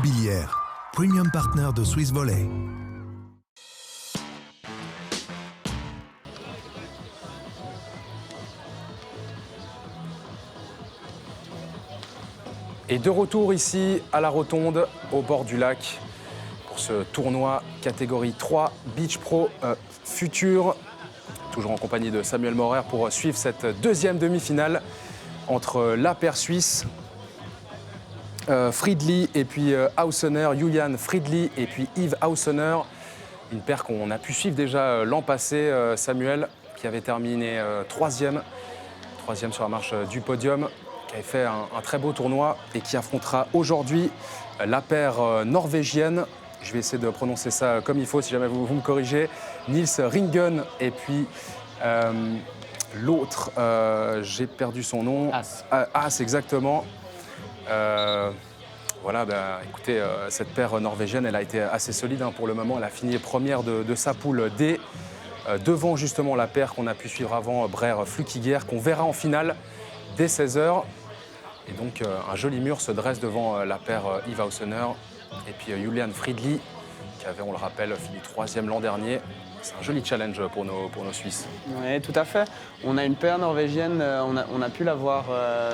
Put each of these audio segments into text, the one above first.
Immobilière, premium partner de Swiss Volley. Et de retour ici à la Rotonde, au bord du lac, pour ce tournoi catégorie 3 Beach Pro Futur. Toujours en compagnie de Samuel Maurer pour suivre cette deuxième demi-finale entre la paire suisse, Friedli et puis Hausener, Julian Friedli et puis Yves Hausener. Une paire qu'on a pu suivre déjà l'an passé, Samuel, qui avait terminé troisième sur la marche du podium, qui avait fait un très beau tournoi et qui affrontera aujourd'hui la paire norvégienne. Je vais essayer de prononcer ça comme il faut, si jamais vous me corrigez. Niels Ringen et puis l'autre, j'ai perdu son nom. As, exactement. Voilà, écoutez, cette paire norvégienne, elle a été assez solide pour le moment. Elle a fini première de sa poule D, devant justement la paire qu'on a pu suivre avant, Brer-Flukiger, qu'on verra en finale dès 16h. Et donc, un joli mur se dresse devant la paire Yves Hausener et puis Julian Friedli, qui avait, on le rappelle, fini troisième l'an dernier. C'est un joli challenge pour nos Suisses. Oui, tout à fait. On a une paire norvégienne, on a pu la voir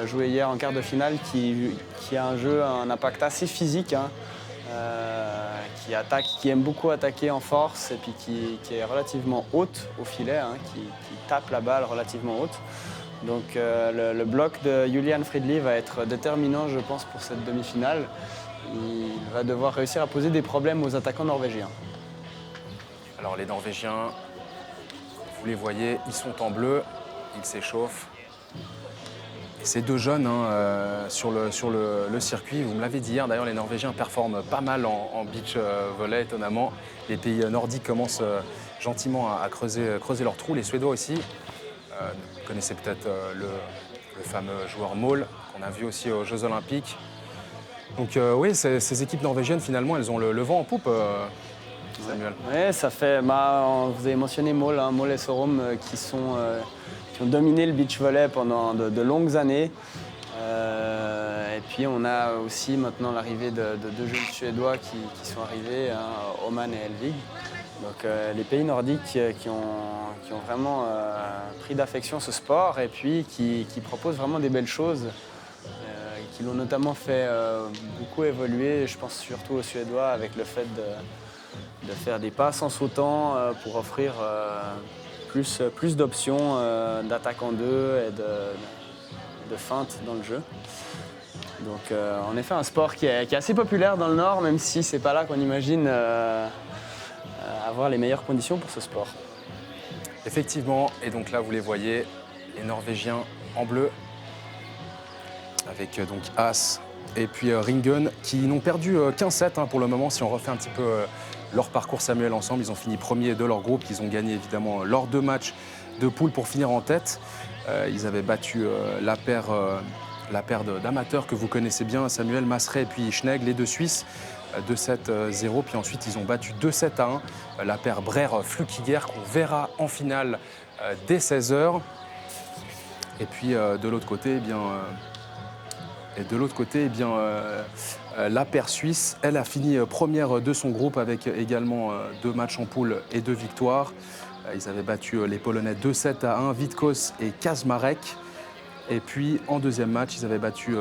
jouer hier en quart de finale, qui a un jeu, un impact assez physique, qui aime beaucoup attaquer en force et puis qui est relativement haute au filet, qui tape la balle relativement haute. Donc le bloc de Julian Friedli va être déterminant, je pense, pour cette demi-finale. Il va devoir réussir à poser des problèmes aux attaquants norvégiens. Alors les Norvégiens, vous les voyez, ils sont en bleu, ils s'échauffent. Et ces deux jeunes sur le circuit, vous me l'avez dit hier, d'ailleurs les Norvégiens performent pas mal en beach volley, étonnamment. Les pays nordiques commencent gentiment à creuser leur trou, les Suédois aussi. Vous connaissez peut-être le fameux joueur Mål, qu'on a vu aussi aux Jeux Olympiques. Donc oui, ces équipes norvégiennes, finalement, elles ont le vent en poupe, Samuel. Oui, ça fait. Vous avez mentionné Mål, Mål et Sorum qui ont dominé le beach volley pendant de longues années. Et puis on a aussi maintenant l'arrivée de deux jeunes Suédois qui sont arrivés, Oman et Elvig. Donc les pays nordiques qui ont vraiment pris d'affection ce sport et puis qui proposent vraiment des belles choses. Qui l'ont notamment fait beaucoup évoluer, je pense surtout aux Suédois, avec le fait de faire des passes en sautant pour offrir plus d'options d'attaque en deux et de feinte dans le jeu. Donc en effet un sport qui est assez populaire dans le Nord, même si c'est pas là qu'on imagine avoir les meilleures conditions pour ce sport. Effectivement, et donc là vous les voyez, les Norvégiens en bleu, avec donc As et puis Ringen, qui n'ont perdu qu'un set pour le moment. Si on refait un petit peu leur parcours, Samuel, ensemble, ils ont fini premiers de leur groupe. Ils ont gagné évidemment leurs 2 matchs de poule pour finir en tête. Ils avaient battu la paire d'amateurs que vous connaissez bien, Samuel, Masret et puis Schnegg, les deux Suisses, 2-7-0. Puis ensuite, ils ont battu 2-7-1 la paire Brer-Flukiger, qu'on verra en finale dès 16h. Et puis de l'autre côté, la paire suisse, elle a fini première de son groupe avec également 2 matchs en poule et 2 victoires. Ils avaient battu les Polonais 2-7-1, Witkos et Kazmarek. Et puis en deuxième match, ils avaient battu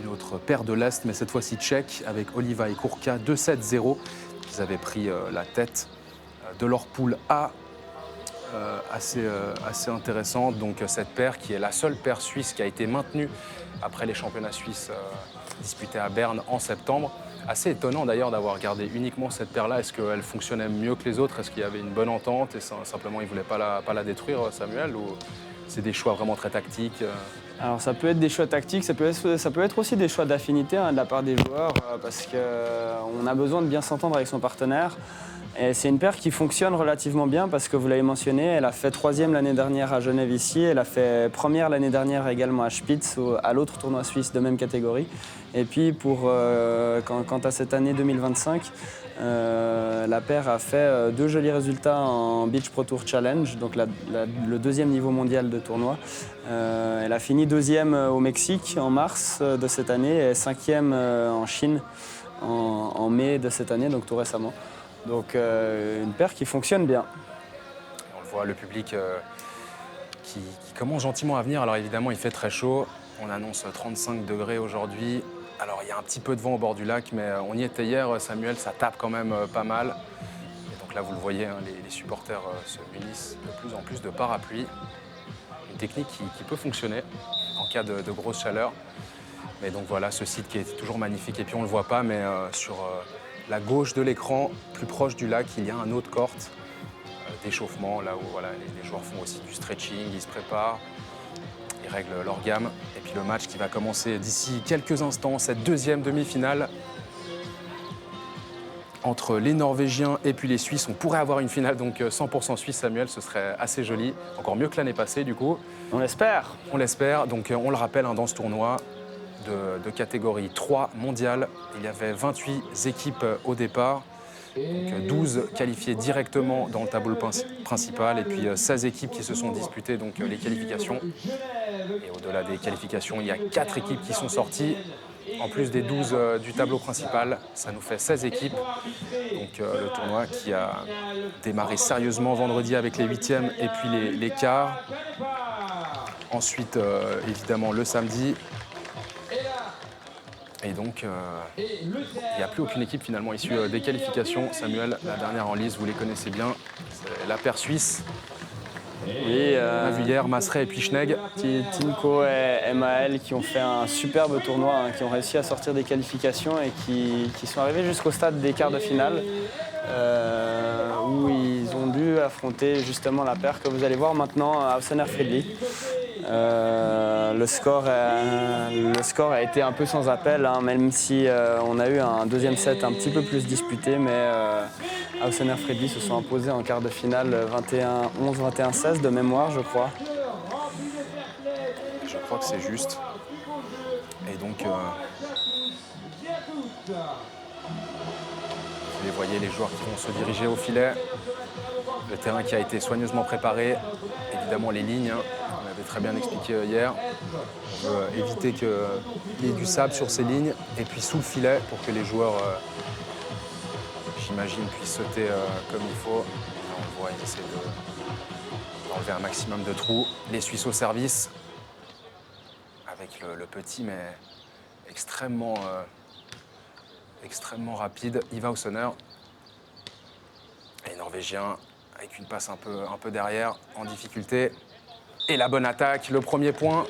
une autre paire de l'Est, mais cette fois-ci tchèque, avec Oliva et Kurka, 2-7-0. Ils avaient pris la tête de leur poule A. Assez intéressante. Donc cette paire qui est la seule paire suisse qui a été maintenue après les championnats suisses disputés à Berne en septembre. Assez étonnant d'ailleurs d'avoir gardé uniquement cette paire-là. Est-ce qu'elle fonctionnait mieux que les autres? Est-ce qu'il y avait une bonne entente et simplement ils ne voulaient pas la détruire, Samuel? Ou c'est des choix vraiment très tactiques? Alors ça peut être des choix tactiques, ça peut être aussi des choix d'affinité de la part des joueurs parce qu'on a besoin de bien s'entendre avec son partenaire. Et c'est une paire qui fonctionne relativement bien parce que vous l'avez mentionné, elle a fait 3e l'année dernière à Genève ici, elle a fait première l'année dernière également à Spitz, à l'autre tournoi suisse de même catégorie. Et puis quant à cette année 2025, la paire a fait 2 jolis résultats en Beach Pro Tour Challenge, donc le 2e niveau mondial de tournoi. Elle a fini 2e au Mexique en mars de cette année et 5e en Chine en mai de cette année, donc tout récemment. Donc une paire qui fonctionne bien. On le voit, le public qui commence gentiment à venir. Alors évidemment, il fait très chaud. On annonce 35 degrés aujourd'hui. Alors il y a un petit peu de vent au bord du lac, mais on y était hier, Samuel, ça tape quand même pas mal. Et donc là, vous le voyez, hein, les supporters se munissent de plus en plus de parapluies. Une technique qui peut fonctionner en cas de grosse chaleur. Mais donc voilà, ce site qui est toujours magnifique. Et puis on ne le voit pas, mais sur la gauche de l'écran, plus proche du lac, il y a un autre court d'échauffement, là où voilà, les joueurs font aussi du stretching, ils se préparent, ils règlent leur gamme. Et puis le match qui va commencer d'ici quelques instants, cette deuxième demi-finale entre les Norvégiens et puis les Suisses. On pourrait avoir une finale donc 100% Suisse, Samuel, ce serait assez joli. Encore mieux que l'année passée du coup. On l'espère. On l'espère. Donc on le rappelle, hein, dans ce tournoi de catégorie 3 mondiale, il y avait 28 équipes au départ. Donc 12 qualifiées directement dans le tableau principal et puis 16 équipes qui se sont disputées donc, les qualifications. Et au-delà des qualifications, il y a 4 équipes qui sont sorties. En plus des 12 du tableau principal, ça nous fait 16 équipes. Donc le tournoi qui a démarré sérieusement vendredi avec les huitièmes et puis les quarts. Ensuite, évidemment, le samedi. Et donc, il n'y a plus aucune équipe finalement issue des qualifications. Samuel, la dernière en lice, vous les connaissez bien, c'est la paire suisse. Oui, On a vu hier Masret et puis Schnegg. Tinko et MAL qui ont fait un superbe tournoi, hein, qui ont réussi à sortir des qualifications et qui sont arrivés jusqu'au stade des quarts de finale, où ils ont dû affronter justement la paire que vous allez voir maintenant, Hausener-Friedli. Le score a été un peu sans appel, hein, même si on a eu un deuxième set un petit peu plus disputé, mais Hausener-Friedli se sont imposés en quart de finale 21-11, 21-16 de mémoire, je crois. Je crois que c'est juste. Et donc, vous les voyez, les joueurs qui vont se diriger au filet. Le terrain qui a été soigneusement préparé. Évidemment, les lignes, hein, on avait très bien expliqué hier. On veut éviter qu'il y ait du sable sur ces lignes. Et puis sous le filet pour que les joueurs, j'imagine, puissent sauter comme il faut. Là, on le voit, ils essaient d'enlever un maximum de trous. Les Suisses au service. Avec le petit, mais extrêmement rapide, Ivar Hausener. Et les Norvégiens, avec une passe un peu derrière, en difficulté. Et la bonne attaque, le premier point.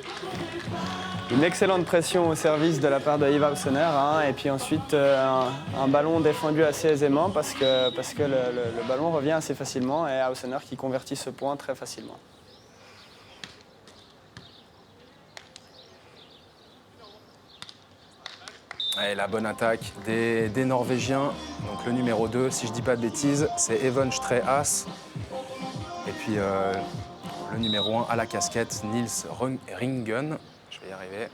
Une excellente pression au service de la part de Ivar Hausener, hein, et puis ensuite un ballon défendu assez aisément parce que le ballon revient assez facilement et Hausener qui convertit ce point très facilement. Et la bonne attaque des Norvégiens. Donc le numéro 2, si je ne dis pas de bêtises, c'est Even Streas. Et puis le numéro 1 à la casquette, Nils Ringen. Je vais y arriver.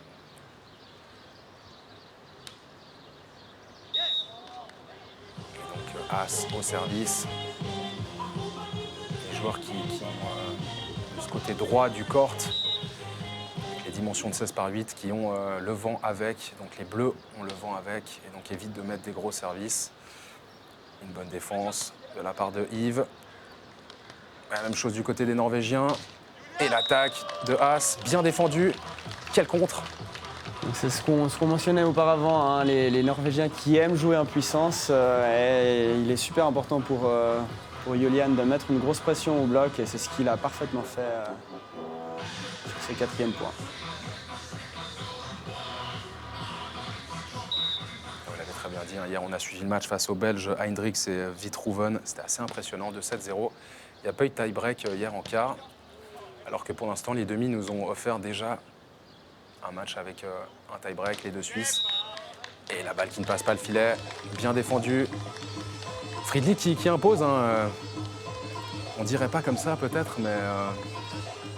Et donc As au service. Les joueurs qui ont de ce côté droit du court. Dimension de 16 par 8 qui ont le vent avec, donc les bleus ont le vent avec et donc évitent de mettre des gros services. Une bonne défense de la part de Yves. La même chose du côté des Norvégiens. Et l'attaque de As, bien défendue. Quel contre! C'est ce qu'on mentionnait auparavant, hein, les Norvégiens qui aiment jouer en puissance. Et il est super important pour Julian de mettre une grosse pression au bloc et c'est ce qu'il a parfaitement fait sur ce quatrième point. Très bien dit. Hier, on a suivi le match face aux Belges Hendricks et Vitrouven. C'était assez impressionnant, de 7-0. Il n'y a pas eu de tie-break hier en quart, alors que pour l'instant, les demi nous ont offert déjà un match avec un tie-break, les deux Suisses. Et la balle qui ne passe pas le filet, bien défendue. Friedli qui impose, hein, on dirait pas comme ça peut-être, mais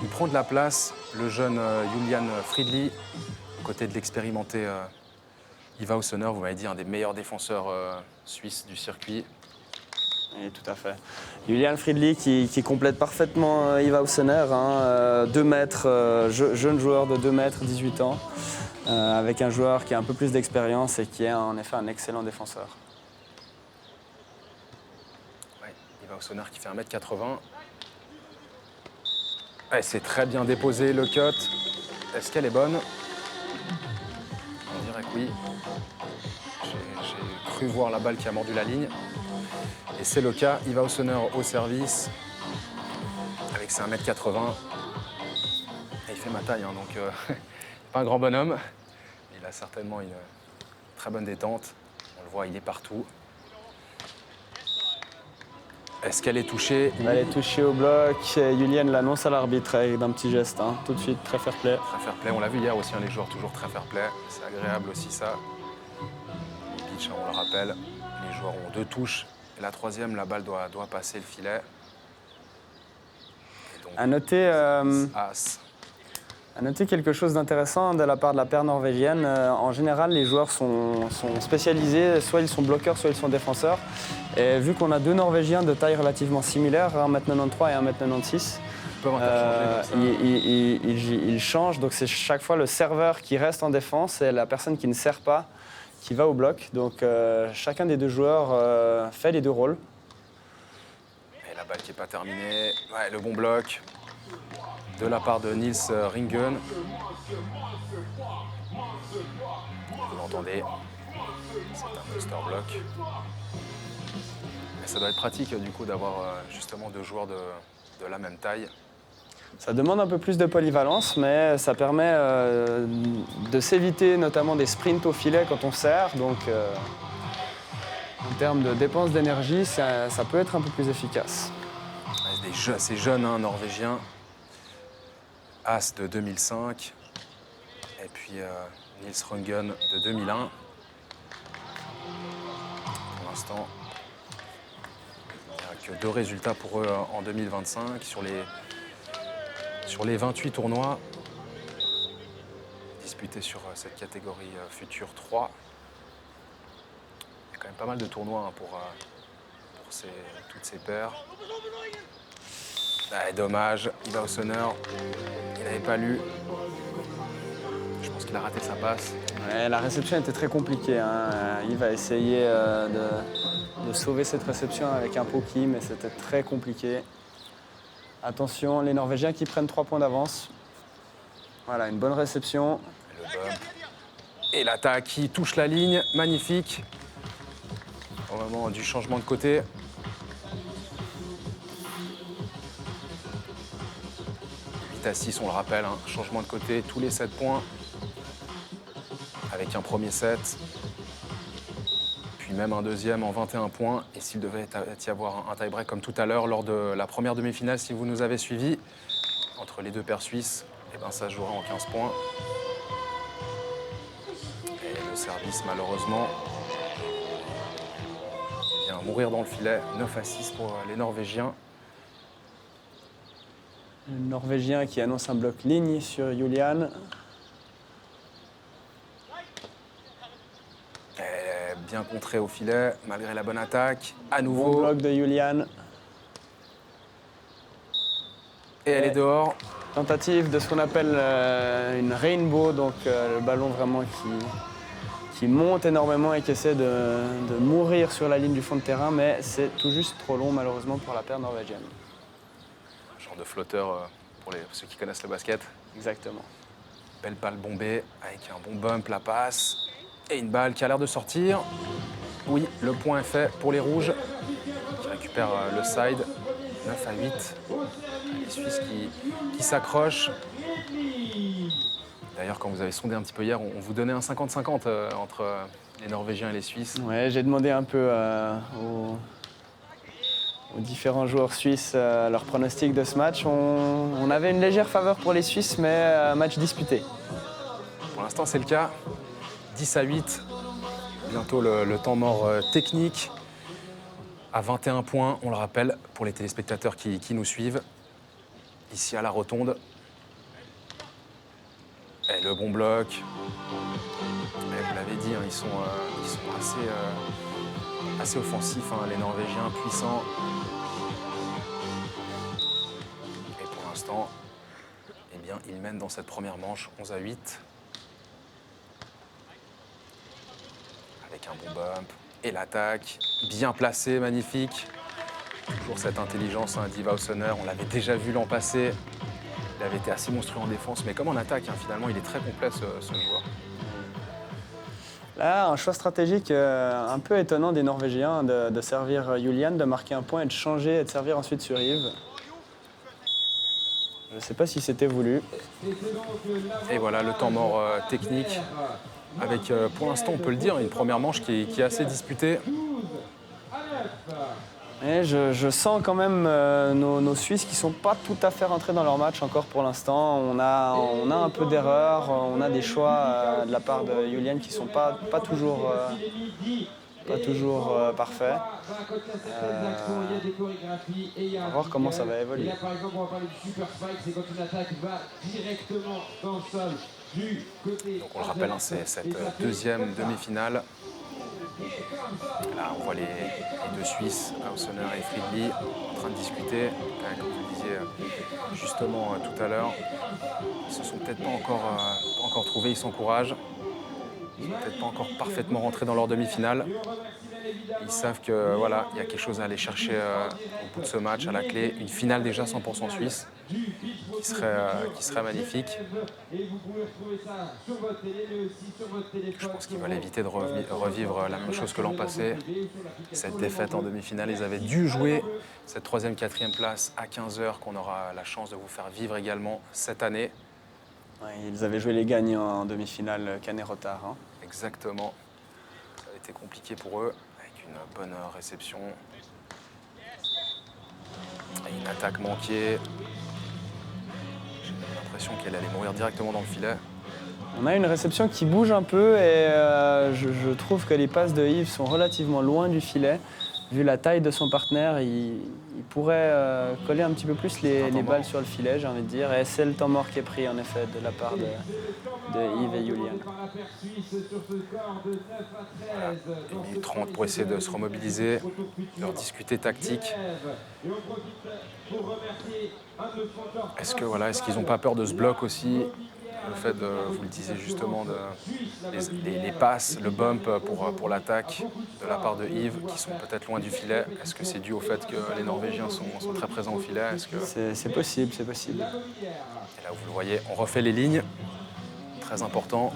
il prend de la place, le jeune Julian Friedli, à côté de l'expérimenté Ivar Hausener, vous m'avez dit, un des meilleurs défenseurs suisses du circuit. Oui, tout à fait. Julian Friedli qui complète parfaitement Ivar Hausener, hein, 2 mètres, jeune joueur de 2 mètres, 18 ans. avec un joueur qui a un peu plus d'expérience et qui est en effet un excellent défenseur. Ouais, il va au Sonner qui fait 1m80. Ouais, c'est très bien déposé, le cut. Est-ce qu'elle est bonne? On dirait que oui. J'ai cru voir la balle qui a mordu la ligne. Et c'est le cas. Il va au Sonner au service. Avec ses 1m80. Et il fait ma taille, hein, donc pas un grand bonhomme. Il a certainement une très bonne détente. On le voit, il est partout. Est-ce qu'elle est touchée? Elle est touchée au bloc. Julian l'annonce à l'arbitre avec un petit geste. Hein. Tout de suite, très fair play. Très fair play. On l'a vu hier aussi, hein, les joueurs toujours très fair play. C'est agréable aussi ça. Le pitch, hein, on le rappelle, les joueurs ont 2 touches. Et la troisième, la balle doit passer le filet. Et donc, À noter, As. À noter quelque chose d'intéressant de la part de la paire norvégienne. En général, les joueurs sont spécialisés, soit ils sont bloqueurs, soit ils sont défenseurs. Et vu qu'on a 2 Norvégiens de taille relativement similaire, 1m93 et 1m96, Ils peuvent interchanger comme ça. ils changent. Donc c'est chaque fois le serveur qui reste en défense et la personne qui ne sert pas qui va au bloc. Donc chacun des 2 joueurs fait les 2 rôles. Et la balle qui n'est pas terminée. Ouais, le bon bloc de la part de Niels Ringen. Vous l'entendez, c'est un monster block. Mais ça doit être pratique du coup d'avoir justement 2 joueurs de la même taille. Ça demande un peu plus de polyvalence, mais ça permet de s'éviter notamment des sprints au filet quand on sert. Donc en termes de dépenses d'énergie, ça peut être un peu plus efficace. Ouais, c'est assez jeunes, hein, norvégiens. As de 2005. Et puis Niels Ringen de 2001. Pour l'instant, il n'y a que 2 résultats pour eux en 2025 sur les 28 tournois disputés sur cette catégorie Future 3. Il y a quand même pas mal de tournois, hein, pour toutes ces paires. Ah, dommage, il va au Sonner. Il n'avait pas lu. Je pense qu'il a raté sa passe. Ouais, la réception était très compliquée. Hein. Il va essayer de sauver cette réception avec un poki, mais c'était très compliqué. Attention, les Norvégiens qui prennent 3 points d'avance. Voilà, une bonne réception. Le bump. Et l'attaque qui touche la ligne, magnifique. Au moment du changement de côté. À 6, on le rappelle, hein, changement de côté, tous les 7 points, avec un premier set, puis même un deuxième en 21 points. Et s'il devait y avoir un tie-break comme tout à l'heure lors de la première demi-finale, si vous nous avez suivis, entre les 2 paires suisses, eh ben, ça se jouera en 15 points. Et le service, malheureusement, vient mourir dans le filet, 9-6 pour les Norvégiens. Le Norvégien qui annonce un bloc ligne sur Julian. Bien contré au filet, malgré la bonne attaque. À Bon nouveau, bloc de Julian. et elle est dehors. Tentative de ce qu'on appelle une rainbow, donc le ballon vraiment qui monte énormément et qui essaie de mourir sur la ligne du fond de terrain, mais c'est tout juste trop long malheureusement pour la paire norvégienne. Genre de flotteur pour ceux qui connaissent le basket. Exactement. Belle balle bombée avec un bon bump, la passe. Et une balle qui a l'air de sortir. Oui, le point est fait pour les rouges qui récupèrent le side. 9-8. Les Suisses qui s'accrochent. D'ailleurs, quand vous avez sondé un petit peu hier, on vous donnait un 50-50 entre les Norvégiens et les Suisses. Ouais, j'ai demandé un peu aux différents joueurs suisses leur pronostic de ce match. On avait une légère faveur pour les Suisses, mais match disputé. Pour l'instant, c'est le cas. 10-8. Bientôt le temps mort technique. À 21 points, on le rappelle, pour les téléspectateurs qui nous suivent. Ici à la rotonde. Et le bon bloc. Et vous l'avez dit, hein, ils sont assez offensifs, hein, les Norvégiens, puissants. Et pour l'instant, eh bien, ils mènent dans cette première manche 11-8. avec un bon bump. Et l'attaque, bien placée, magnifique. Toujours cette intelligence, hein, d'Yves Hausener, on l'avait déjà vu l'an passé. Il avait été assez monstrueux en défense, mais comme en attaque, hein, finalement, il est très complet ce joueur. Là, un choix stratégique un peu étonnant des Norvégiens de servir Julian, de marquer un point et de changer et de servir ensuite sur Yves. Je ne sais pas si c'était voulu. Et voilà le temps mort technique, avec pour l'instant, on peut le dire, une première manche qui est assez disputée. Et je sens quand même nos Suisses qui ne sont pas tout à fait rentrés dans leur match encore pour l'instant. On a un peu d'erreurs, on a des choix de la part de Julian qui ne sont pas toujours parfaits. On va voir comment ça va évoluer. Par exemple, on va parler du super spike, c'est quand une attaque va directement dans le sol du côté. Donc on le rappelle, hein, c'est cette deuxième demi-finale. Là, on voit les deux Suisses, Hausener et Friedli, en train de discuter. Comme vous le disiez justement tout à l'heure, ils se sont peut-être pas encore trouvés, ils s'encouragent. Ils ne sont peut-être pas encore parfaitement rentrés dans leur demi-finale. Ils savent que voilà, il y a quelque chose à aller chercher au bout de ce match, à la clé. Une finale déjà 100% suisse, qui serait magnifique. Je pense qu'ils veulent éviter de revivre la même chose que l'an passé. Cette défaite en demi-finale, ils avaient dû jouer cette troisième, quatrième place à 15h, qu'on aura la chance de vous faire vivre également cette année. Ouais, ils avaient joué les gagnants en demi-finale Canet-Rotard. Hein. Exactement. Ça a été compliqué pour eux, avec une bonne réception. Et une attaque manquée. J'ai l'impression qu'elle allait mourir directement dans le filet. On a une réception qui bouge un peu et je trouve que les passes de Yves sont relativement loin du filet. Vu la taille de son partenaire, il pourrait coller un petit peu plus les balles sur le filet, j'ai envie de dire. Et c'est le temps mort qui est pris, en effet, de la part de Yves et Julian. Voilà, 1 minute 30 pour essayer de se remobiliser, de rediscuter tactique. Est-ce qu'ils n'ont pas peur de ce bloc aussi? Le fait de, vous le disiez justement, les passes, le bump pour l'attaque de la part de Yves, qui sont peut-être loin du filet. Est-ce que c'est dû au fait que les Norvégiens sont très présents au filet? C'est possible, c'est possible. Et là, vous le voyez, on refait les lignes. Très important.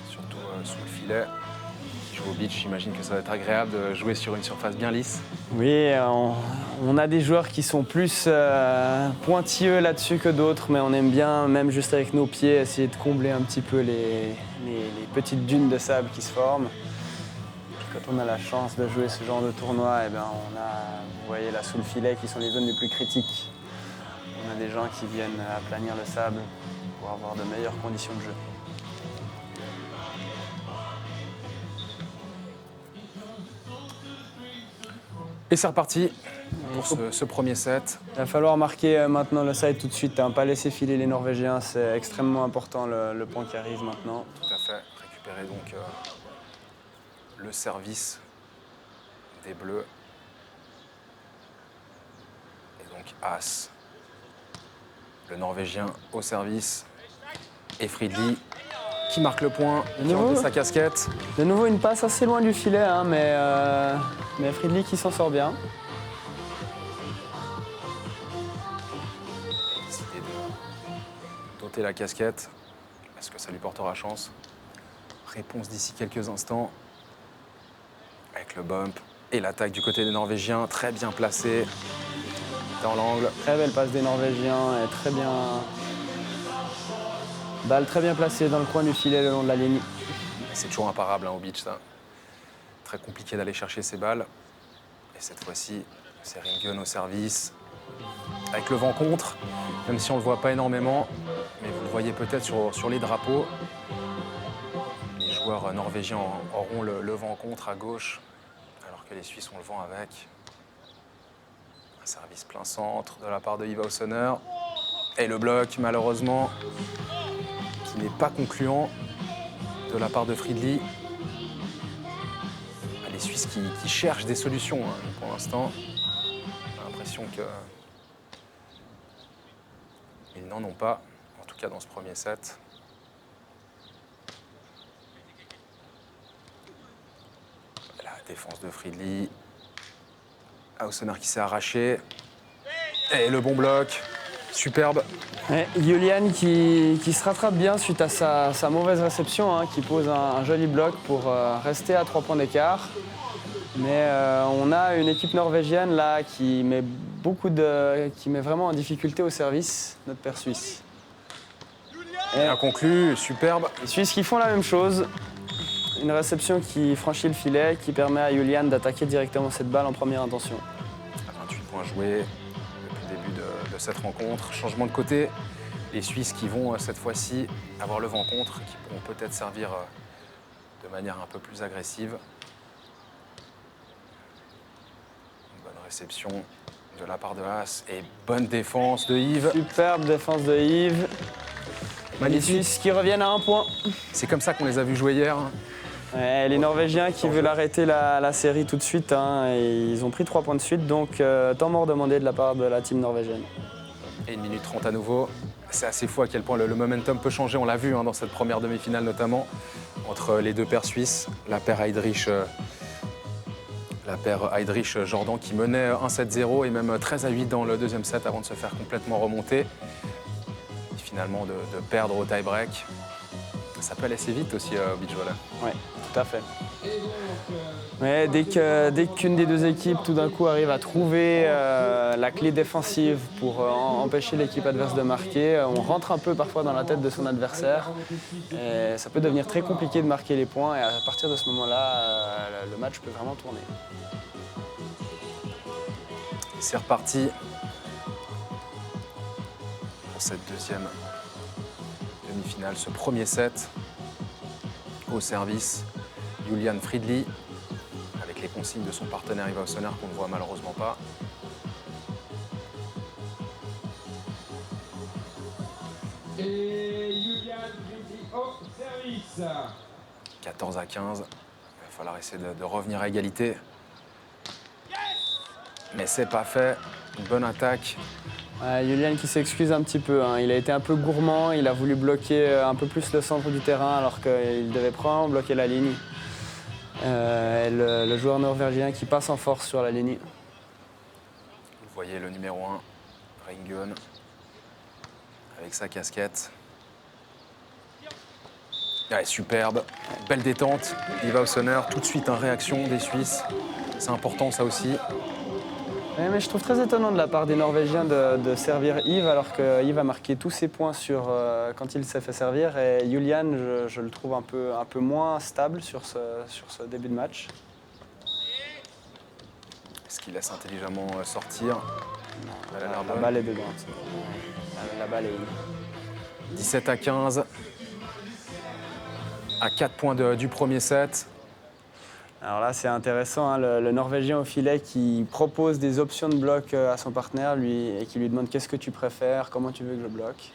Surtout sous le filet. Si je joue au beach, j'imagine que ça va être agréable de jouer sur une surface bien lisse. Oui, on a des joueurs qui sont plus pointilleux là-dessus que d'autres, mais on aime bien, même juste avec nos pieds, essayer de combler un petit peu les petites dunes de sable qui se forment. Puis quand on a la chance de jouer ce genre de tournoi, eh ben on a, vous voyez là sous le filet, qui sont les zones les plus critiques. On a des gens qui viennent aplanir le sable pour avoir de meilleures conditions de jeu. Et c'est reparti pour ce premier set. Il va falloir marquer maintenant le side tout de suite, hein, pas laisser filer les Norvégiens, c'est extrêmement important le point qui arrive maintenant. Tout à fait. Récupérer donc le service des Bleus. Et donc As, le Norvégien au service. Et Friedli qui marque le point, qui enlève sa casquette. De nouveau une passe assez loin du filet, hein, mais Friedli qui s'en sort bien. Décidé de doter la casquette. Est-ce que ça lui portera chance? Réponse d'ici quelques instants. Avec le bump et l'attaque du côté des Norvégiens, très bien placée dans l'angle. Très belle passe des Norvégiens et très bien. Balle très bien placée dans le coin du filet le long de la ligne. C'est toujours imparable au beach, ça. Très compliqué d'aller chercher ces balles. Et cette fois-ci, c'est Ringen au service. Avec le vent contre, même si on ne le voit pas énormément, mais vous le voyez peut-être sur les drapeaux. Les joueurs norvégiens auront le vent contre à gauche, alors que les Suisses ont le vent avec. Un service plein centre de la part de Yves Hausener. Et le bloc, malheureusement, qui n'est pas concluant de la part de Friedli. Les Suisses qui cherchent des solutions pour l'instant. On a l'impression qu'ils n'en ont pas, en tout cas dans ce premier set. Défense de Friedli. Ausener qui s'est arraché. Et le bon bloc. Superbe. Ouais, Julian qui se rattrape bien suite à sa mauvaise réception, hein, qui pose un joli bloc pour rester à 3 points d'écart. Mais on a une équipe norvégienne là qui met vraiment en difficulté au service, notre paire suisse. Bien conclu, superbe. Les Suisses qui font la même chose. Une réception qui franchit le filet, qui permet à Julian d'attaquer directement cette balle en première intention. 28 points joués depuis le début de cette rencontre. Changement de côté. Les Suisses qui vont cette fois-ci avoir le vent contre, qui pourront peut-être servir de manière un peu plus agressive. Une bonne réception de la part de Haas et bonne défense de Yves. Superbe défense de Yves. Les Suisses qui reviennent à 1 point. C'est comme ça qu'on les a vus jouer hier. Ouais, les Norvégiens qui veulent arrêter la série tout de suite, hein, et ils ont pris 3 points de suite, donc temps mort demandé de la part de la team norvégienne. Et 1 minute 30 à nouveau. C'est assez fou à quel point le momentum peut changer. On l'a vu dans cette première demi-finale notamment, entre les deux paires suisses. La paire Heidrich-Jordan qui menait 1-7-0 et même 13-8 dans le deuxième set avant de se faire complètement remonter. Et finalement de perdre au tie-break. Ça peut aller assez vite aussi au beach volley. Oui, tout à fait. Mais dès qu'une des deux équipes tout d'un coup arrive à trouver la clé défensive pour empêcher l'équipe adverse de marquer, on rentre un peu parfois dans la tête de son adversaire. Et ça peut devenir très compliqué de marquer les points et à partir de ce moment-là, le match peut vraiment tourner. C'est reparti pour cette deuxième demi-finale, ce premier set au service. Julian Friedli, avec les consignes de son partenaire Yves Ausener qu'on ne voit malheureusement pas. Et Julian Friedli au service. 14-15. Il va falloir essayer de revenir à égalité. Mais c'est pas fait. Une bonne attaque. Julian qui s'excuse un petit peu, hein. Il a été un peu gourmand, il a voulu bloquer un peu plus le centre du terrain alors qu'il devait probablement bloquer la ligne. Et le joueur norvégien qui passe en force sur la ligne. Vous voyez le numéro 1, Ringen, avec sa casquette. Ouais, superbe, belle détente. Yves Ausener, tout de suite en réaction des Suisses. C'est important ça aussi. Ouais, mais je trouve très étonnant de la part des Norvégiens de servir Yves alors que Yves a marqué tous ses points quand il s'est fait servir. Et Julian, je le trouve un peu moins stable sur ce début de match. Est-ce qu'il laisse intelligemment sortir? La balle est dedans. La balle est... 17-15. À 4 points du premier set. Alors là, c'est intéressant, hein, le Norvégien au filet qui propose des options de bloc à son partenaire et qui lui demande qu'est-ce que tu préfères, comment tu veux que je bloque.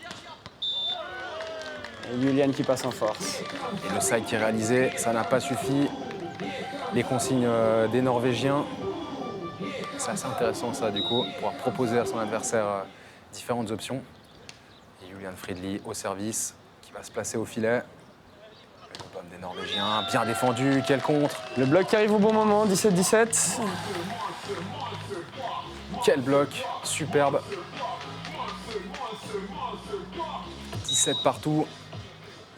Et Julian qui passe en force. Et le side qui est réalisé, ça n'a pas suffi. Les consignes des Norvégiens. C'est assez intéressant ça du coup, pouvoir proposer à son adversaire différentes options. Et Julian Friedli au service, qui va se placer au filet. Le pomme des Norvégiens, bien défendu, quel contre. Le bloc qui arrive au bon moment, 17-17. Quel bloc, superbe. 17 partout.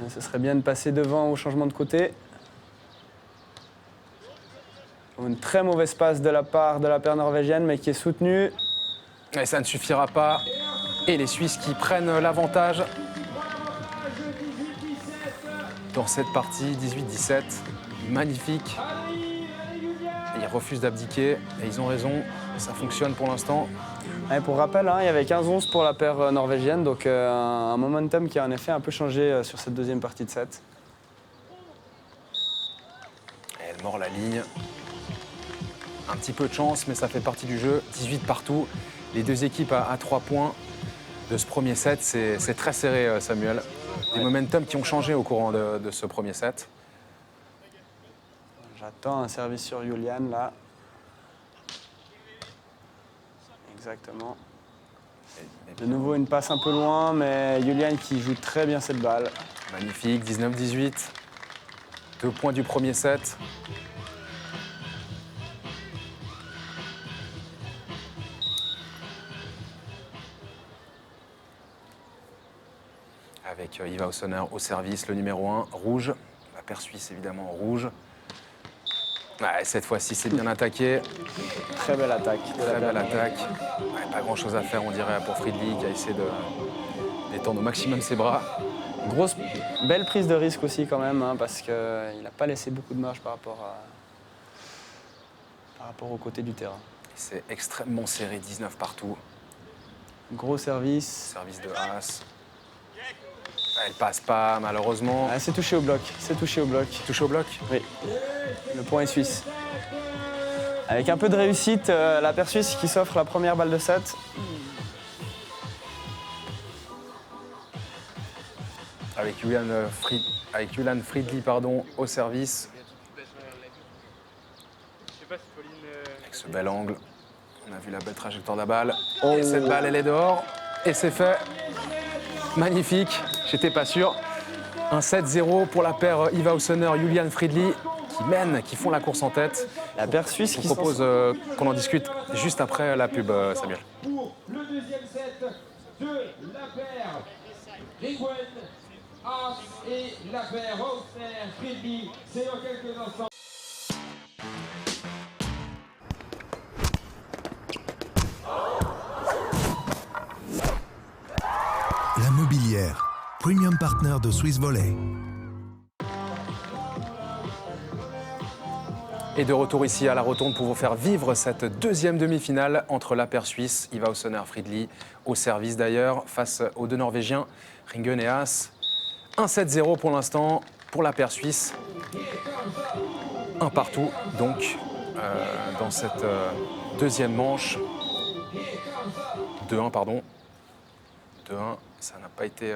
Ce serait bien de passer devant au changement de côté. Une très mauvaise passe de la part de la paire norvégienne, mais qui est soutenue. Et ça ne suffira pas. Et les Suisses qui prennent l'avantage dans cette partie, 18-17. Magnifique. Et ils refusent d'abdiquer et ils ont raison. Ça fonctionne pour l'instant. Ouais, pour rappel, hein, il y avait 15-11 pour la paire norvégienne, donc un momentum qui a en effet un peu changé sur cette deuxième partie de set. Et elle mord la ligne. Un petit peu de chance, mais ça fait partie du jeu. 18 partout. Les deux équipes à 3 points de ce premier set. C'est très serré, Samuel. Des momentum qui ont changé au courant de ce premier set. J'attends un service sur Julian, là. Exactement. De nouveau, une passe un peu loin, mais Julian qui joue très bien cette balle. Magnifique, 19-18. 2 points du premier set. avec Iva Ossoner au service, le numéro 1, rouge. La paire suisse, évidemment, rouge. Ouais, cette fois-ci, c'est bien attaqué. Très belle attaque. Très belle attaque. Ouais, pas grand-chose à faire, on dirait, pour Friedli, qui a essayé de d'étendre au maximum ses bras. Grosse, belle prise de risque aussi quand même, hein, parce qu'il n'a pas laissé beaucoup de marge par rapport au côté du terrain. C'est extrêmement serré, 19 partout. Gros service. Service de As. Elle passe pas, malheureusement. Ah, c'est touché au bloc. C'est touché au bloc. Touche au bloc. Oui. Le point est suisse. Avec un peu de réussite, la paire suisse qui s'offre la première balle de 7. Avec Julian Friedli au service. Avec ce bel angle. On a vu la belle trajectoire de la balle. Et cette balle, elle est dehors. Et c'est fait. Magnifique. J'étais pas sûr. Un 7-0 pour la paire Iva Ossoner, Julian Friedli, qui font la course en tête. La paire suisse Je qui propose qu'on en discute juste après la pub, Samuel. Pour le deuxième set de la paire Ringwen, As et la paire Ossoner, Friedli, c'est dans quelques instants. La Mobilière, premium partner de Swiss Volley. Et de retour ici à la Rotonde pour vous faire vivre cette deuxième demi-finale entre la paire suisse, Iva Ossoner Friedli, au service d'ailleurs, face aux deux Norvégiens, Ringen et As. 1-7-0 pour l'instant pour la paire suisse. Un partout donc dans cette deuxième manche. 2-1 pardon. 2-1, ça n'a pas été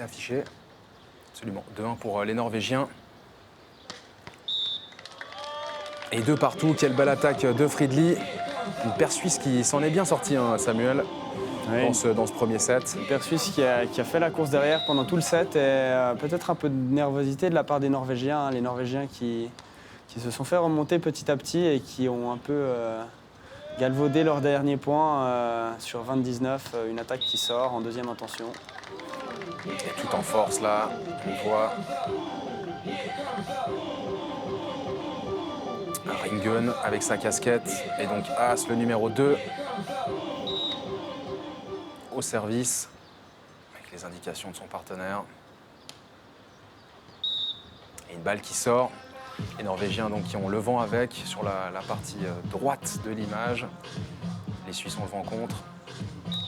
affiché. Absolument. 2-1 pour les Norvégiens. Et 2 partout. Quelle belle attaque de Friedli. Une paire suisse qui s'en est bien sortie, hein, Samuel, Oui. dans ce premier set. Une paire suisse qui a fait la course derrière pendant tout le set et peut-être un peu de nervosité de la part des Norvégiens. Hein, les Norvégiens qui se sont fait remonter petit à petit et qui ont un peu galvaudé leur dernier point sur 20-19. Une attaque qui sort en deuxième intention. Et tout en force là, on voit. Ringen avec sa casquette et donc As, le numéro 2, au service, avec les indications de son partenaire. Et une balle qui sort. Les Norvégiens donc, qui ont le vent avec sur la partie droite de l'image. Les Suisses ont le vent contre.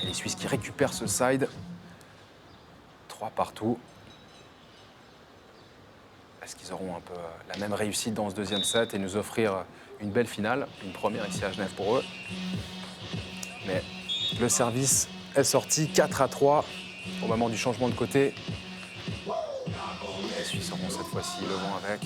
Et les Suisses qui récupèrent ce side. 3 partout. Est-ce qu'ils auront un peu la même réussite dans ce deuxième set et nous offrir une belle finale, une première ici à Genève pour eux. Mais le service est sorti 4-3 au moment du changement de côté. Les Suisses auront cette fois-ci le vent avec.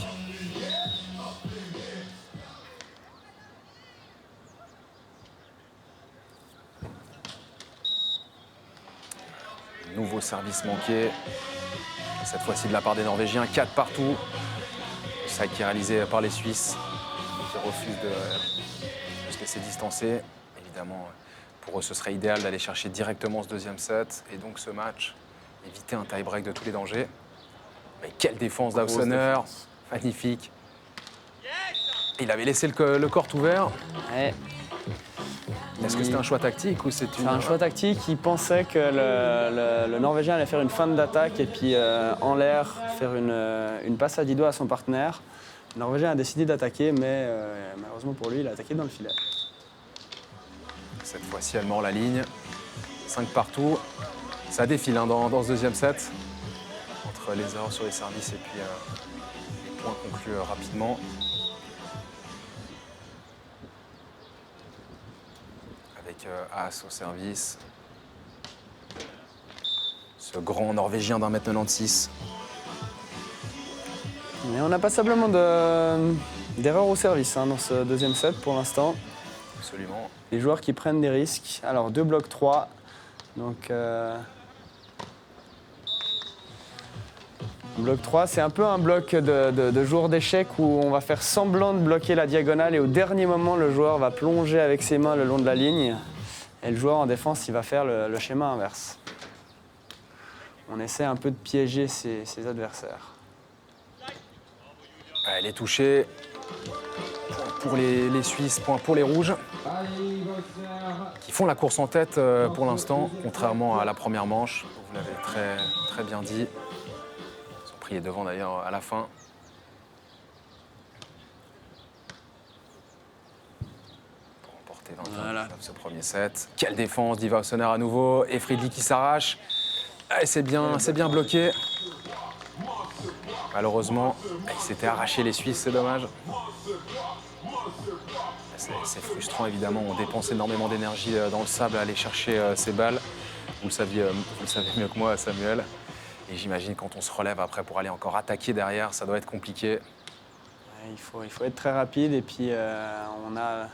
Nouveau service manqué. Cette fois-ci de la part des Norvégiens, 4 partout. Ça qui est réalisé par les Suisses, qui refusent de se laisser distancer. Évidemment, pour eux, ce serait idéal d'aller chercher directement ce deuxième set. Et donc ce match, éviter un tie-break de tous les dangers. Mais quelle défense d'Ossoner, magnifique. Il avait laissé le corps ouvert. Ouais. Est-ce que c'était un choix tactique ou c'est une... C'est un choix tactique. Il pensait que le Norvégien allait faire une feinte d'attaque et puis en l'air faire une passe à 10 doigts à son partenaire. Le Norvégien a décidé d'attaquer, mais malheureusement pour lui, il a attaqué dans le filet. Cette fois-ci, elle mord la ligne. 5 partout. Ça défile hein, dans ce deuxième set. Entre les erreurs sur les services et puis les points conclus rapidement. Avec As au service. Ce grand Norvégien d'1m96. Mais on n'a passablement d'erreurs au service hein, dans ce deuxième set pour l'instant. Absolument. Les joueurs qui prennent des risques. Alors 2 blocs 3. Donc bloc 3, c'est un peu un bloc de joueur d'échecs où on va faire semblant de bloquer la diagonale et au dernier moment, le joueur va plonger avec ses mains le long de la ligne. Et le joueur en défense, il va faire le schéma inverse. 2 blocs 3 pour l'instant. 2 blocs 3 pour les Norvégiens. 4 partout. Ça défile hein, dans ce deuxième set. Entre les erreurs sur les services et puis les points conclus rapidement. Avec As au service. Ce grand Norvégien d'1m96. on essaie un peu de piéger ses adversaires. Elle est touchée. Point pour les Suisses, point pour les Rouges, qui font la course en tête pour l'instant, contrairement à la première manche. Vous l'avez très, très bien dit. Ils ont pris les devants d'ailleurs à la fin. Pour remporter 21 ce premier set. Quelle défense d'Iva Ossener à nouveau. Et Fridley qui s'arrache. Et c'est bien bloqué. Malheureusement, il s'était arraché les Suisses, c'est dommage. C'est frustrant évidemment, on dépense énormément d'énergie dans le sable à aller chercher ces balles. Vous le savez mieux que moi, Samuel. Et j'imagine quand on se relève après pour aller encore attaquer derrière, ça doit être compliqué. Ouais, il faut être très rapide et puis on a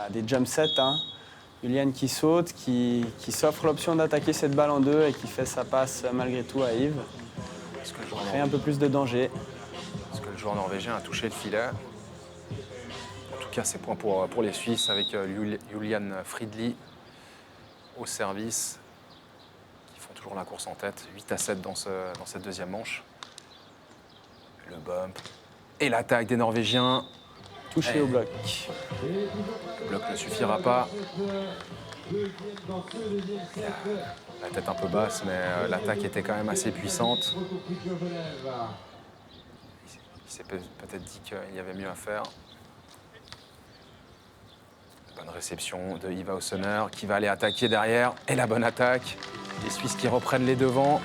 des jump sets. Hein. Julian qui saute, qui s'offre l'option d'attaquer cette balle en deux et qui fait sa passe malgré tout à Yves. Crée un peu plus de danger. Est-ce que le joueur norvégien a touché le filet? En tout cas, c'est point pour les Suisses avec Julian Fridley au service, qui font toujours la course en tête. 8-7 dans cette deuxième manche. Le bump et l'attaque des Norvégiens. Touché au bloc. Le bloc ne suffira pas. La tête un peu basse, mais l'attaque était quand même assez puissante. Il s'est peut-être dit qu'il y avait mieux à faire. Bonne réception de Iva Ossener qui va aller attaquer derrière. Et la bonne attaque. Les Suisses qui reprennent les devants.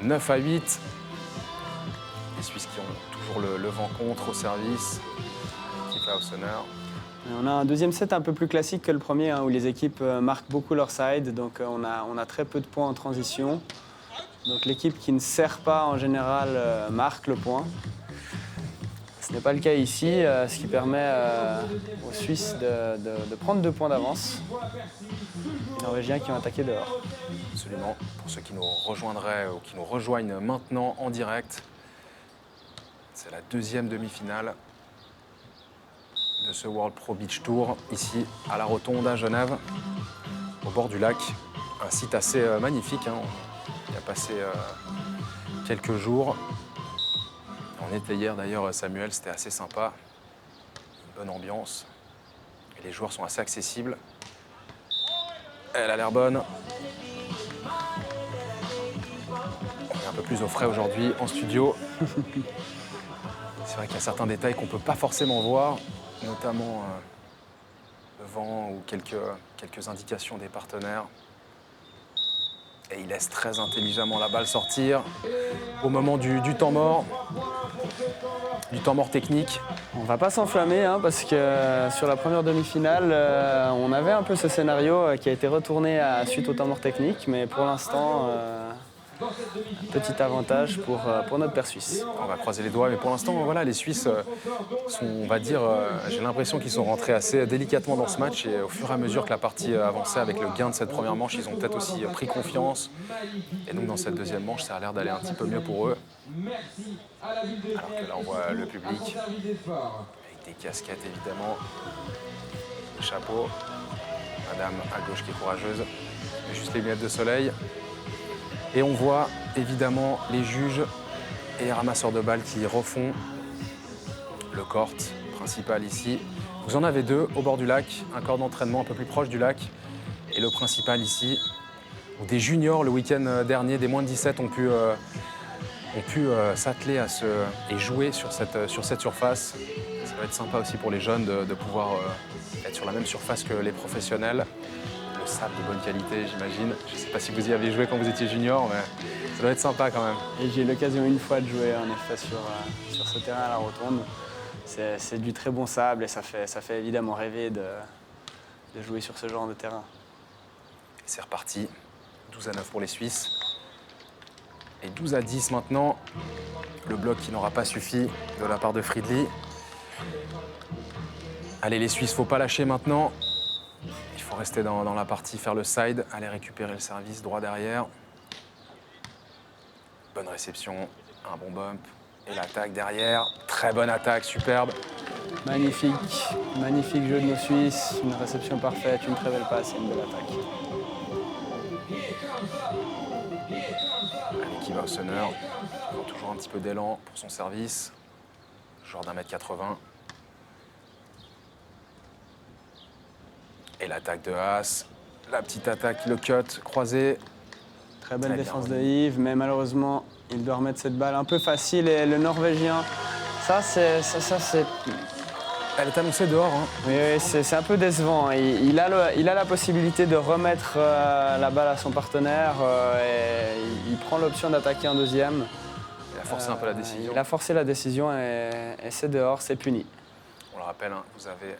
9-8. Les Suisses qui ont toujours le vent contre au service. Iva Ossener. On a un deuxième set un peu plus classique que le premier, hein, où les équipes marquent beaucoup leur side. Donc on a très peu de points en transition. Donc l'équipe qui ne sert pas en général marque le point. Ce n'est pas le cas ici, ce qui permet aux Suisses de prendre 2 points d'avance. Les Norvégiens qui ont attaqué dehors. Absolument. Pour ceux qui nous rejoindraient ou qui nous rejoignent maintenant en direct, c'est la deuxième demi-finale de ce World Pro Beach Tour, ici à la Rotonde à Genève, au bord du lac. Un site assez magnifique, hein. On y a passé quelques jours. On était hier d'ailleurs, Samuel, c'était assez sympa. Une bonne ambiance. Et les joueurs sont assez accessibles. Elle a l'air bonne. On est un peu plus au frais aujourd'hui en studio. C'est vrai qu'il y a certains détails qu'on ne peut pas forcément voir, notamment le vent ou quelques indications des partenaires. Et il laisse très intelligemment la balle sortir au moment du temps mort technique. On ne va pas s'enflammer hein, parce que sur la première demi-finale, on avait un peu ce scénario qui a été retourné suite au temps mort technique, mais pour l'instant, petit avantage pour notre paire suisse. On va croiser les doigts, mais pour l'instant, voilà, les Suisses sont, on va dire, j'ai l'impression qu'ils sont rentrés assez délicatement dans ce match et au fur et à mesure que la partie avançait avec le gain de cette première manche, ils ont peut-être aussi pris confiance. Et donc dans cette deuxième manche, ça a l'air d'aller un petit peu mieux pour eux. Alors que là, on voit le public avec des casquettes évidemment, des chapeaux. Madame à gauche qui est courageuse, mais juste les lunettes de soleil. Et on voit évidemment les juges et les ramasseurs de balles qui refont le court principal ici. Vous en avez 2 au bord du lac, un corps d'entraînement un peu plus proche du lac et le principal ici. Où des juniors le week-end dernier, des moins de 17 ont pu s'atteler et jouer sur cette surface. Ça va être sympa aussi pour les jeunes de pouvoir être sur la même surface que les professionnels. Le sable de bonne qualité, j'imagine. Je ne sais pas si vous y avez joué quand vous étiez junior, mais ça doit être sympa quand même. Et j'ai eu l'occasion une fois de jouer en effet sur ce terrain à la Rotonde. C'est du très bon sable et ça fait évidemment rêver de jouer sur ce genre de terrain. C'est reparti, 12-9 pour les Suisses. Et 12-10 maintenant. Le bloc qui n'aura pas suffi de la part de Fridley. Allez les Suisses, faut pas lâcher maintenant. Il faut rester dans la partie, faire le side, aller récupérer le service droit derrière. Bonne réception, un bon bump. Et l'attaque derrière, très bonne attaque, superbe. Magnifique, magnifique jeu de nos Suisses, une réception parfaite, une très belle passe et une belle attaque. qui va au sonneur. Il a toujours un petit peu d'élan pour son service. Joueur d'1m80. Et l'attaque de Haas. La petite attaque, le cut croisé. Très belle Très défense bien. de Yves, mais malheureusement, il doit remettre cette balle un peu facile. Et le Norvégien, ça c'est... Elle est annoncée dehors. Hein. Oui, c'est un peu décevant. Il a la possibilité de remettre la balle à son partenaire et il prend l'option d'attaquer en deuxième. Il a forcé un peu la décision. Il a forcé la décision et c'est dehors, c'est puni. On le rappelle, hein, vous avez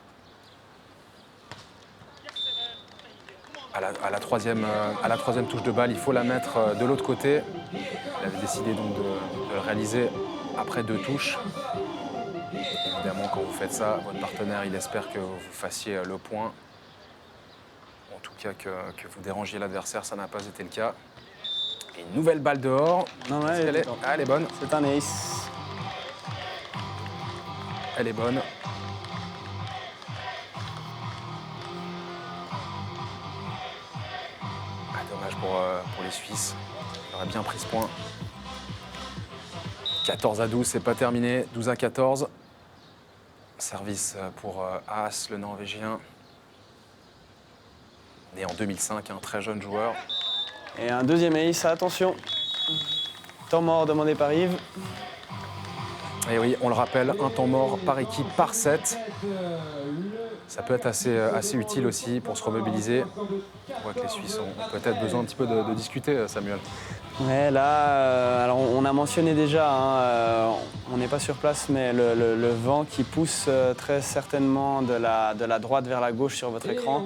à la troisième touche de balle, il faut la mettre de l'autre côté. Il avait décidé donc de le réaliser après 2 touches. Évidemment, quand vous faites ça, votre partenaire, il espère que vous fassiez le point. En tout cas, que vous dérangiez l'adversaire, ça n'a pas été le cas. Et une nouvelle balle dehors. Non, Est-ce qu'elle est... Ah, elle est bonne. C'est un ace. Elle est bonne. Ah, dommage pour les Suisses. Il aurait bien pris ce point. 14-12, c'est pas terminé. 12-14. Service pour Haas, le Norvégien. Né en 2005, un très jeune joueur. Et un deuxième ace, attention. Temps mort demandé par Yves. Et oui, on le rappelle, un temps mort par équipe, par set. Ça peut être assez utile aussi pour se remobiliser. On voit que les Suisses ont peut-être besoin un petit peu de discuter, Samuel. Ouais, là, alors on a mentionné déjà, hein, on n'est pas sur place, mais le vent qui pousse très certainement de la droite vers la gauche sur votre écran.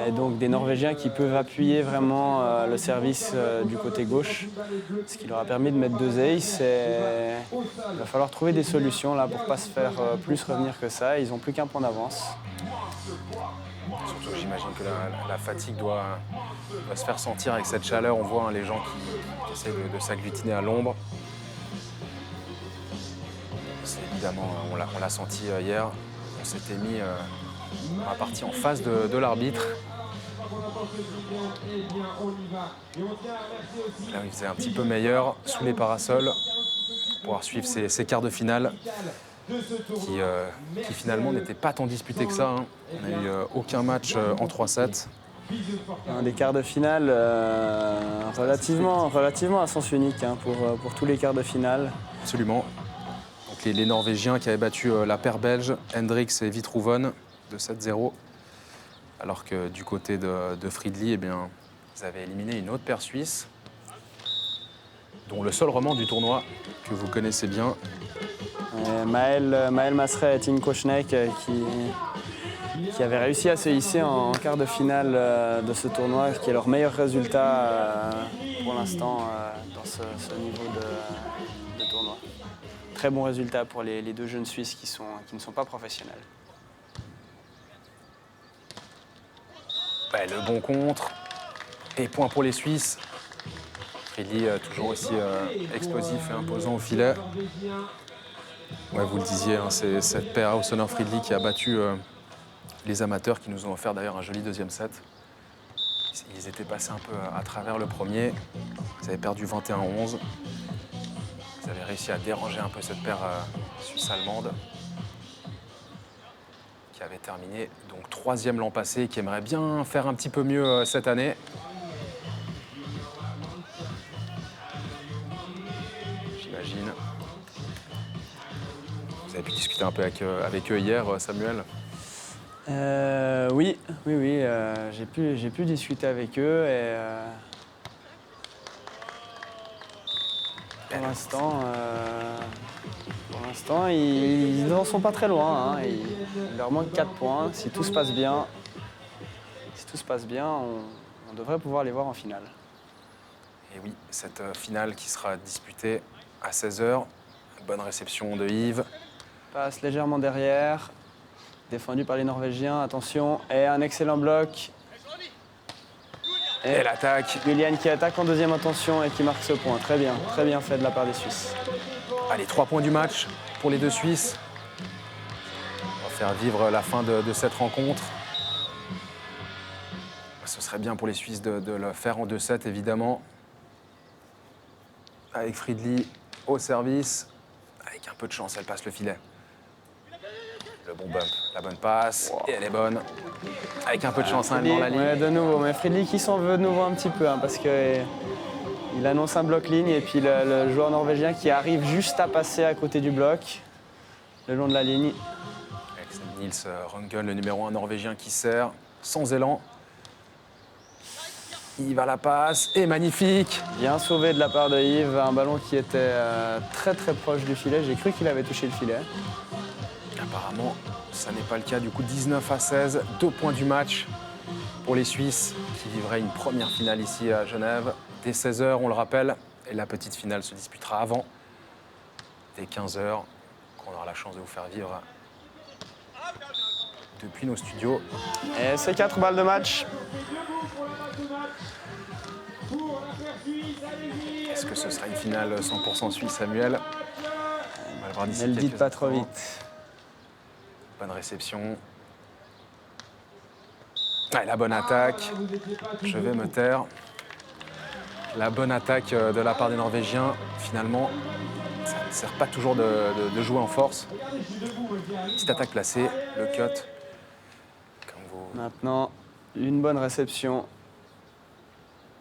Et donc des Norvégiens qui peuvent appuyer vraiment le service du côté gauche, ce qui leur a permis de mettre 2 aces. Et il va falloir trouver des solutions là pour ne pas se faire plus revenir que ça. Ils n'ont plus qu'un point d'avance. Surtout, j'imagine que la fatigue doit se faire sentir avec cette chaleur. On voit hein, les gens qui essaient de s'agglutiner à l'ombre. C'est évidemment, on l'a senti hier. On s'était mis dans la partie en face de l'arbitre. Là, il faisait un petit peu meilleur sous les parasols pour pouvoir suivre ces quarts de finale. Qui finalement n'était pas tant disputé que ça. Hein. On n'a eu aucun match en 3-7. Des quarts de finale relativement à sens unique hein, pour tous les quarts de finale. Absolument. Donc les Norvégiens qui avaient battu la paire belge, Hendricks et Vitrouven, de 7-0. Alors que du côté de Fridley, eh bien, ils avaient éliminé une autre paire suisse, dont le seul roman du tournoi, que vous connaissez bien. Maël Masret et Tim Kochnek qui avaient réussi à se hisser en quart de finale de ce tournoi, qui est leur meilleur résultat pour l'instant dans ce niveau de tournoi. Très bon résultat pour les 2 jeunes Suisses qui ne sont pas professionnels. Ouais, le bon contre. Et point pour les Suisses. Fridley toujours aussi explosif et imposant au filet. Ouais, vous le disiez, hein, c'est cette paire Haussoner-Fridley qui a battu les amateurs, qui nous ont offert d'ailleurs un joli deuxième set. Ils étaient passés un peu à travers le premier. Ils avaient perdu 21-11. Ils avaient réussi à déranger un peu cette paire suisse-allemande qui avait terminé donc 3e l'an passé, qui aimerait bien faire un petit peu mieux cette année. J'imagine. Vous avez pu discuter un peu avec eux hier, Samuel? Oui, j'ai pu discuter avec eux et pour l'instant, ils n'en sont pas très loin. Hein. Il leur manque 4 points. Si tout se passe bien, on devrait pouvoir les voir en finale. Et oui, cette finale qui sera disputée à 16h. Bonne réception de Yves. Passe légèrement derrière. Défendu par les Norvégiens, attention, et un excellent bloc. Et l'attaque. Julian qui attaque en deuxième intention et qui marque ce point. Très bien fait de la part des Suisses. Allez, 3 points du match pour les 2 Suisses. On va faire vivre la fin de cette rencontre. Ce serait bien pour les Suisses de le faire en 2-7, évidemment. avec Fridley au service. Avec un peu de chance, elle passe le filet. Le bon bump, la bonne passe, et elle est bonne. Avec un peu de chance, hein, elle est dans la ligne. Ouais, de nouveau, mais Fridley qui s'en veut de nouveau un petit peu, hein, parce qu'il annonce un bloc ligne et puis le joueur norvégien qui arrive juste à passer à côté du bloc, le long de la ligne. Avec Nils Røngen, le numéro 1 norvégien qui sert, sans élan. Il va la passe, et magnifique. Bien sauvé de la part de Yves, un ballon qui était très très proche du filet. J'ai cru qu'il avait touché le filet. Apparemment, ça n'est pas le cas. Du coup, 19-16, 2 points du match pour les Suisses qui vivraient une première finale ici à Genève. Dès 16h, on le rappelle, et la petite finale se disputera avant, dès 15h, qu'on aura la chance de vous faire vivre depuis nos studios. Et c'est 4 balles de match. Est-ce que ce sera une finale 100% suisse, Samuel? On va le voir d'ici Ne le dites quelques pas trop instants. vite. Bonne réception. Ah, la bonne attaque. Je vais me taire. La bonne attaque de la part des Norvégiens. Finalement, ça ne sert pas toujours de jouer en force. Petite attaque placée, le cut. Comme vous... Maintenant, une bonne réception.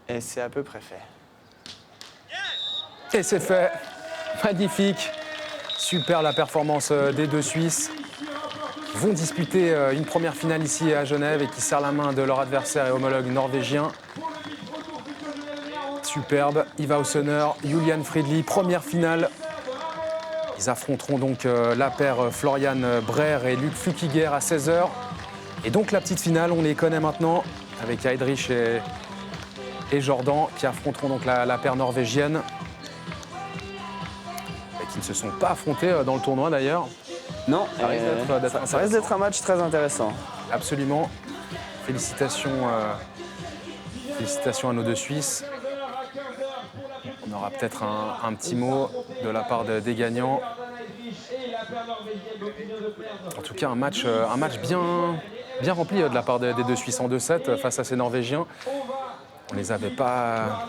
Et c'est à peu près fait. Et c'est fait. Magnifique. Super la performance des deux Suisses. Ils vont disputer une première finale ici à Genève et qui serrent la main de leur adversaire et homologue norvégien. Superbe. Iva Ossener, Julian Fridley, première finale. Ils affronteront donc la paire Florian Brehr et Luc Flukiger à 16h. Et donc la petite finale, on les connaît maintenant avec Heidrich et Jordan qui affronteront donc la paire norvégienne. Et qui ne se sont pas affrontés dans le tournoi d'ailleurs. Non, Ça risque d'être ça risque d'être un match très intéressant. Absolument. Félicitations, félicitations à nos deux Suisses. On aura peut-être un petit mot de la part des gagnants. En tout cas, un match bien rempli de la part des deux Suisses en 2-7 face à ces Norvégiens. On les avait pas...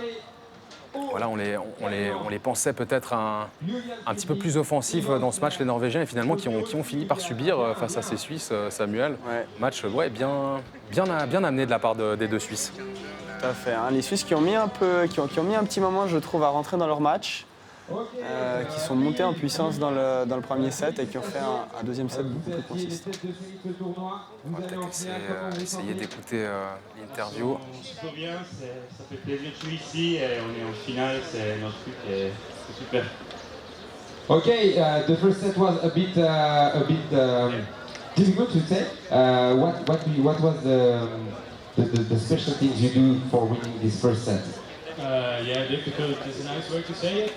Voilà, on les pensait peut-être un petit peu plus offensifs dans ce match, les Norvégiens, et finalement qui ont fini par subir face à ces Suisses, Samuel. Ouais. Match bien amené de la part des deux Suisses. Tout à fait, hein. Les Suisses qui ont mis un petit moment, je trouve, à rentrer dans leur match, qui sont montés en puissance dans le premier set et qui ont fait un deuxième set beaucoup plus consistant. On va peut-être essayer d'écouter l'interview. On se souvient, ça fait plaisir de jouer ici et on est en finale, c'est notre truc et c'est super. Okay, the first set was a bit difficult to say. What was the special things you do for winning this first set? Yeah, difficult is a nice word to say it,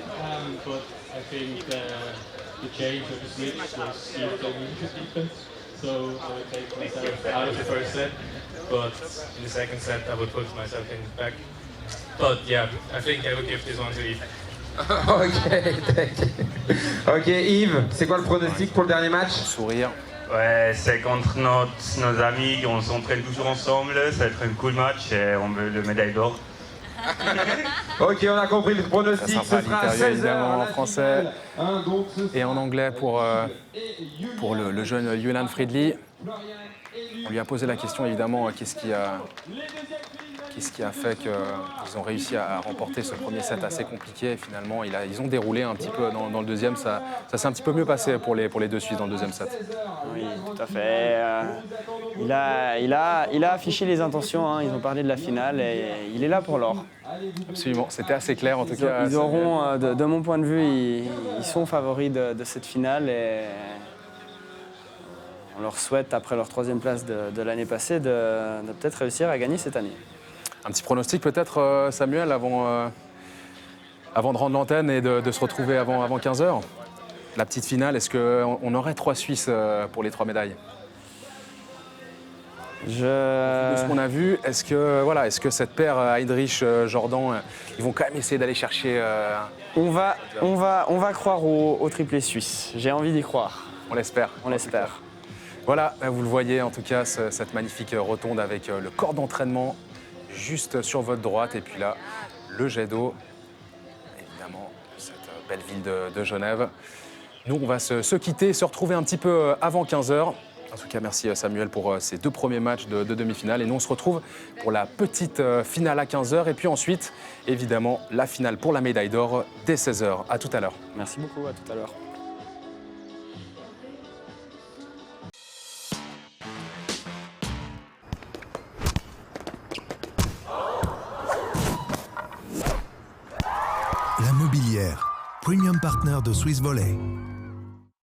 but I think the change of the switch was Steve Dominic's defense, so I would take myself out of the first set, but in the second set I would put myself in back. But yeah, I think I would give this one to Eve. Ok, Yves, c'est quoi le pronostic pour le dernier match? Sourire. Ouais, c'est contre nos amis, on s'entraîne toujours ensemble, ça va être un cool match et on veut le médaille d'or. Ok, on a compris le Très pronostic, sympa ce sera à l'interview 16h. évidemment en français et en anglais pour le jeune Julian Fridley. On lui a posé la question évidemment qu'est-ce qui a fait qu'ils ont réussi à remporter ce premier set assez compliqué. Et finalement, ils ont déroulé un petit peu dans le deuxième. Ça s'est un petit peu mieux passé pour les deux Suisses dans le deuxième set. Oui, tout à fait. Il a affiché les intentions, hein. Ils ont parlé de la finale et il est là pour l'or. Absolument, c'était assez clair en tout cas. Ils auront, de mon point de vue, ils sont favoris de cette finale et on leur souhaite, après leur troisième place de l'année passée, de peut-être réussir à gagner cette année. Un petit pronostic peut-être, Samuel, avant de rendre l'antenne et de se retrouver avant 15h. La petite finale, est-ce qu'on aurait 3 Suisses pour les 3 médailles? De ce qu'on a vu, est-ce que cette paire Heidrich-Jordan, ils vont quand même essayer d'aller chercher... On va croire au triplé suisse. J'ai envie d'y croire. On l'espère. On l'espère. Voilà, vous le voyez en tout cas, cette magnifique rotonde avec le corps d'entraînement juste sur votre droite. Et puis là, le jet d'eau, évidemment, belle ville de Genève. Nous, on va se quitter, se retrouver un petit peu avant 15h. En tout cas, merci Samuel pour ces 2 premiers matchs de demi-finale. Et nous, on se retrouve pour la petite finale à 15h. Et puis ensuite, évidemment, la finale pour la médaille d'or dès 16h. À tout à l'heure. Merci beaucoup, à tout à l'heure. La Mobilière, premium partner de Swiss Volley.